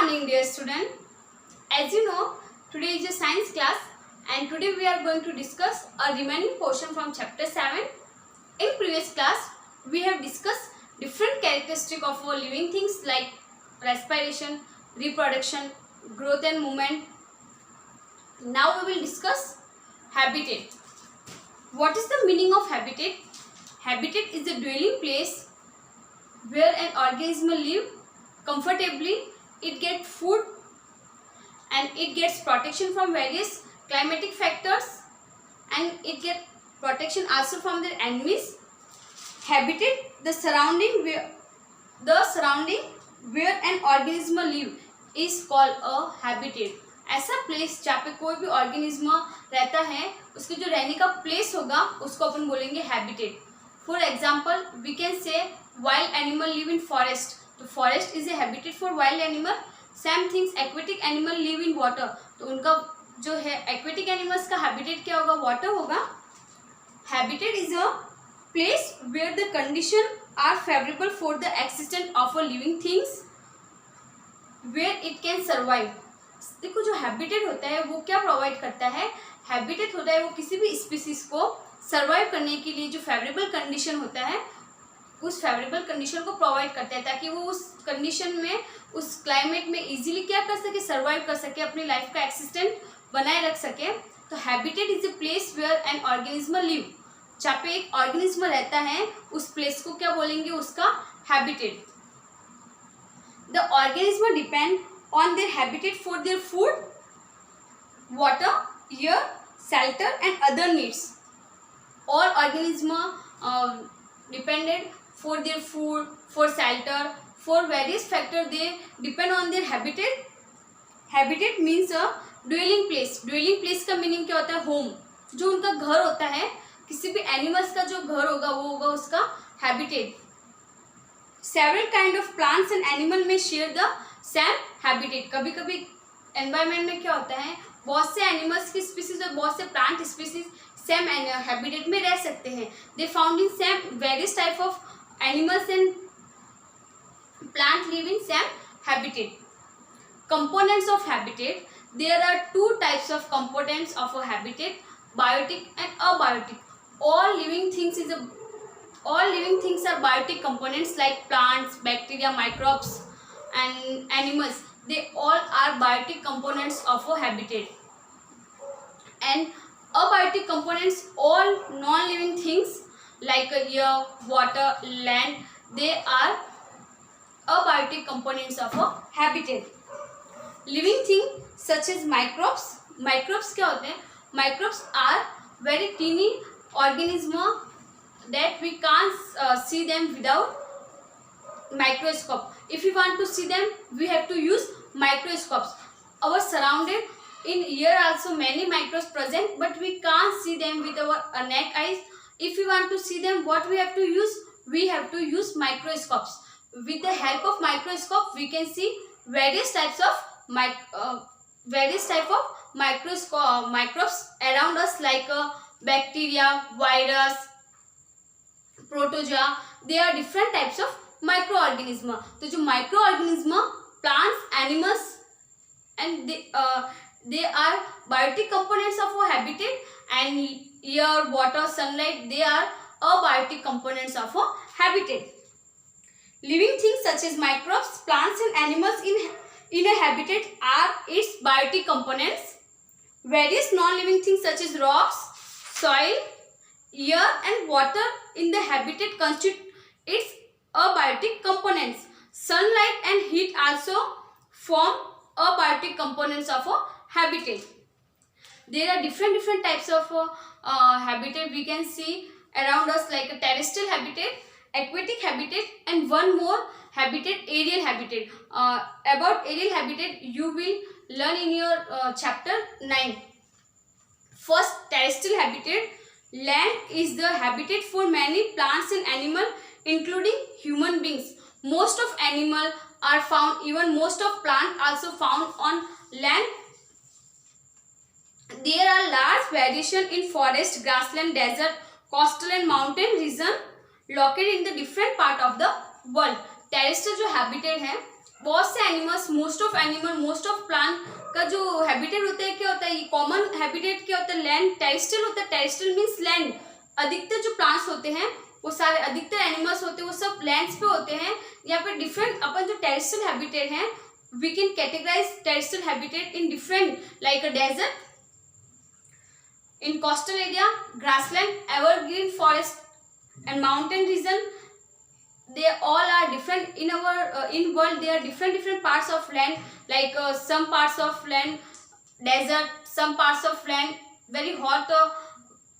morning, dear student. As you know, today is a science class and today we are going to discuss a remaining portion from chapter 7. In previous class, we have discussed different characteristics of our living things like respiration, reproduction, growth and movement. Now we will discuss habitat. What is the meaning of habitat? Habitat is a dwelling place where an organism live comfortably, it gets food and it gets protection from various climatic factors and it gets protection also from their enemies. Habitat, the surrounding where an organism live is called a habitat. ऐसा place जहाँ पे कोई भी organism रहता है उसके जो रहने का प्लेस होगा उसको अपन बोलेंगे habitat. For example we can say wild animal live in forest. तो forest is a habitat for wild animal. Same things aquatic animal live in water. तो उनका जो है एक्वेटिक एनिमल्स का हैबिटेट क्या होगा? वाटर होगा. Habitat is a place where the condition are favourable for the existence of a living things where it can survive. देखो जो हैबिटेट होता है वो क्या प्रोवाइड करता है? हैबिटेट होता है वो किसी भी स्पीसीज को सर्वाइव करने के लिए जो फेवरेबल कंडीशन होता है उस फेवरेबल कंडीशन को प्रोवाइड करता है ताकि वो उस कंडीशन में उस क्लाइमेट में इजीली क्या कर सके? सर्वाइव कर सके, अपनी लाइफ का एक्सिस्टेंट बनाए रख सके. तो habitat is a place where an organism live. जहाँ पे एक ऑर्गेनिज्म रहता है उस प्लेस को क्या बोलेंगे? उसका habitat. The organism depend on their habitat for their food, water, air, shelter and other needs. All organisms depended for their food, for shelter, for various factors. They depend on their habitat. Habitat means a dwelling place. Dwelling place का meaning क्या होता है? home. जो उनका घर होता है, किसी भी animals का जो घर होगा वो होगा उसका habitat. Several kind of plants and animal may share the same habitat. कभी कभी एनवायरमेंट में क्या होता है? बहुत से एनिमल्स की स्पीसीज और बहुत से प्लांट स्पीसीज सेम हैबिटेट में रह सकते हैं. They found in same various type of animals and plant live in same habitat. Components of habitat. There are two types of components of a habitat, biotic and abiotic. all living things are biotic components like plants, bacteria, microbes and animals. They all are biotic components of a habitat. And abiotic components, all non-living things like air, water, land, they are abiotic components of a habitat. Living things such as microbes. Microbes क्या होते हैं? Microbes are very teeny organisms that we can't see them without microscope. If you want to see them, we have to use microscopes. Our surrounded in here also many microbes present, but we can't see them with our naked eyes. If we want to see them, what we have to use? We have to use microscopes. With the help of microscope, we can see various types of microbes around us like bacteria, virus, protozoa. They are different types of microorganism. तो जो microorganism, plants, animals and they are biotic components of our habitat, and air, water, sunlight, they are abiotic components of our habitat. Living things such as microbes, plants and animals in a habitat are its biotic components. Various non-living things such as rocks, soil, air and water in the habitat constitute its abiotic components. Sunlight and heat also form abiotic components of a habitat. There are different types of habitat we can see around us, like a terrestrial habitat, aquatic habitat and one more habitat, aerial habitat. About aerial habitat you will learn in your chapter 9. First, terrestrial habitat. Land is the habitat for many plants and animals including human beings. Most of animals are found, even most of plants also found on land. There are large variation in forest, grassland, desert, coastal and mountain region located in the different part of the world. Terrestrial जो habitat है बहुत से animals, most of animal, most of plant का जो habitat होता है क्या होता है, ये कॉमन हैबिटेट क्या होता है, लैंड, टेरेस्ट्रियल होता है। Terrestrial means land. अधिकतर जो प्लांट्स होते हैं वो सारे, अधिकतर एनिमल्स होते हैं वो सब लैंड्स पे होते हैं। यहाँ पे डिफरेंट अपन जो टेरेस्ट्रियल हैबिटेट हैं, we can categorise terrestrial habitat in different, like a desert, in coastal area, grassland, evergreen forest and mountain region. They all are different in our in world. There are different parts of land, like some parts of land desert, some parts of land very hot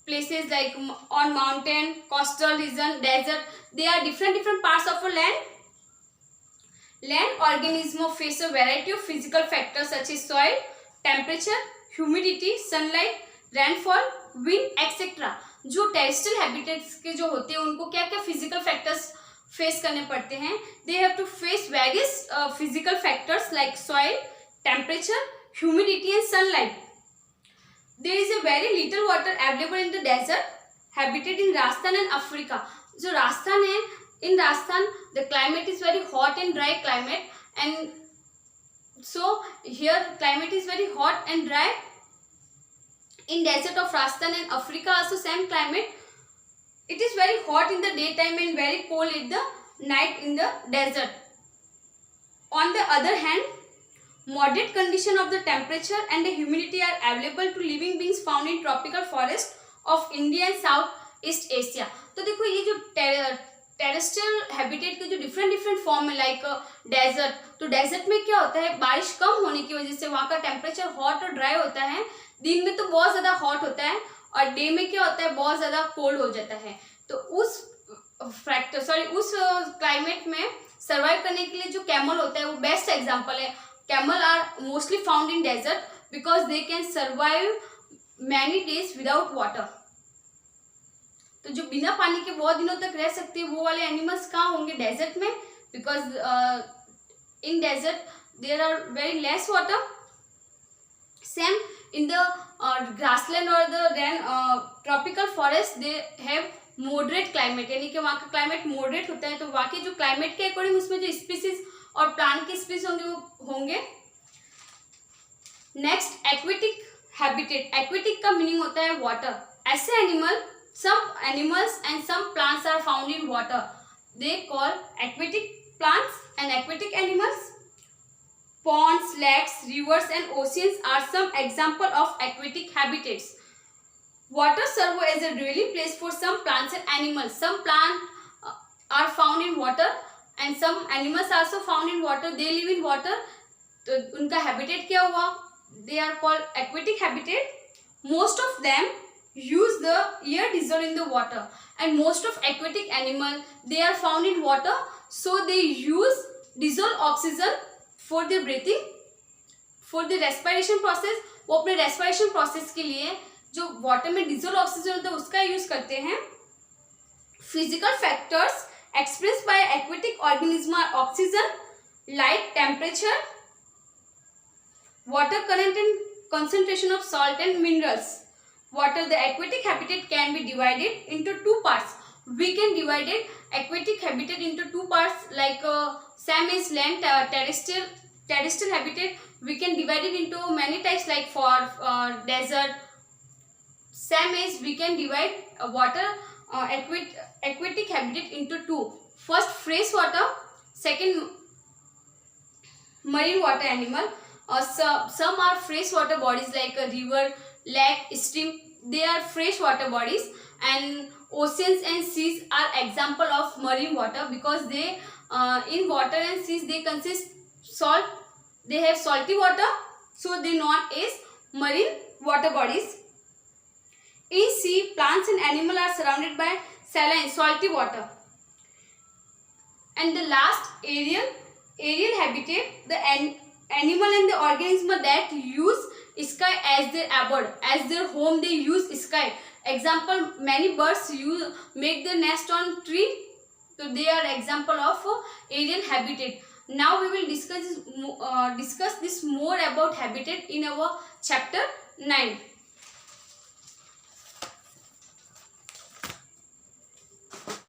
places, like on mountain, coastal region, desert. They are different parts of a land. Land organisms face a variety of physical factors such as soil, temperature, humidity, sunlight, rainfall, wind etcetera. जो terrestrial habitats के जो होते हैं उनको क्या क्या physical factors face करने पड़ते हैं, they have to face various physical factors like soil, temperature, humidity and sunlight. There is a very little water available in the desert habitat in Rajasthan and Africa. जो राजस्थान है, in Rajasthan the climate is very hot and dry climate, and so here climate is very hot and dry. In desert of Rajasthan and Africa also same climate. It is very hot in the daytime and very cold in the night in the desert. On the other hand, moderate condition of the temperature and the humidity are available to living beings found in tropical forest of India and Southeast Asia. तो देखो ये जो terrestrial habitat के जो different form है, like desert, तो desert में क्या होता है, बारिश कम होने की वजह से वहाँ का टेम्परेचर हॉट और ड्राई होता है. दिन में तो बहुत ज़्यादा हॉट होता है और डे में क्या होता है, बहुत ज़्यादा कोल्ड हो जाता है. तो उस क्लाइमेट में सर्वाइव करने के लिए जो कैमल होता है वो बेस्ट एग्जाम्पल है. Camel are mostly found in desert because they can survive many days without water. तो जो बिना पानी के बहुत दिनों तक रह सकते हैं वो वाले एनिमल्स कहाँ होंगे, डेजर्ट में, because in desert there are very less water. Same in the grassland or the tropical forest they have moderate climate, यानी कि वहाँ का क्लाइमेट मॉडरेट होता है. तो वहाँ के जो क्लाइमेट के अकॉर्डिंग उसमें जो स्पीसीज और प्लांट के स्पीसीज होंगे वो होंगे. Next, aquatic habitat. एक्वेटिक का मीनिंग होता है वाटर. ऐसे animal, some animals and some plants are found in water. They call aquatic plants and aquatic animals. Ponds, lakes, rivers and oceans are some example of aquatic habitats. Water serve as a dwelling place for some plants and animals. Some plants are found in water and some animals also found in water. They live in water. तो उनका habitat क्या हुआ? They are called aquatic habitat. Most of them use the air dissolved in the water, and most of aquatic animal they are found in water, so they use dissolved oxygen for their breathing, for the respiration process. वो अपने respiration process के लिए जो water में dissolved oxygen होता है उसका use करते हैं. Physical factors expressed by aquatic organism are oxygen, light, temperature, water current and concentration of salt and minerals. Water, the aquatic habitat can be divided into two parts. We can divide aquatic habitat into two parts, like same as land, terrestrial habitat. We can divide it into many types, like for desert. Same as we can divide water aquatic habitat into two. First, fresh water. Second, marine water animal. Some are fresh water bodies like a river, lake, stream. They are fresh water bodies, and oceans and seas are example of marine water because they in water and seas they consist salt. They have salty water, so they known as marine water bodies. In sea, plants and animals are surrounded by saline salty water. And the last, aerial habitat, the animal and the organism that use sky as their abode, as their home. They use sky. Example, many birds make their nest on tree. So they are example of aerial habitat. Now we will discuss this more about habitat in our chapter 9.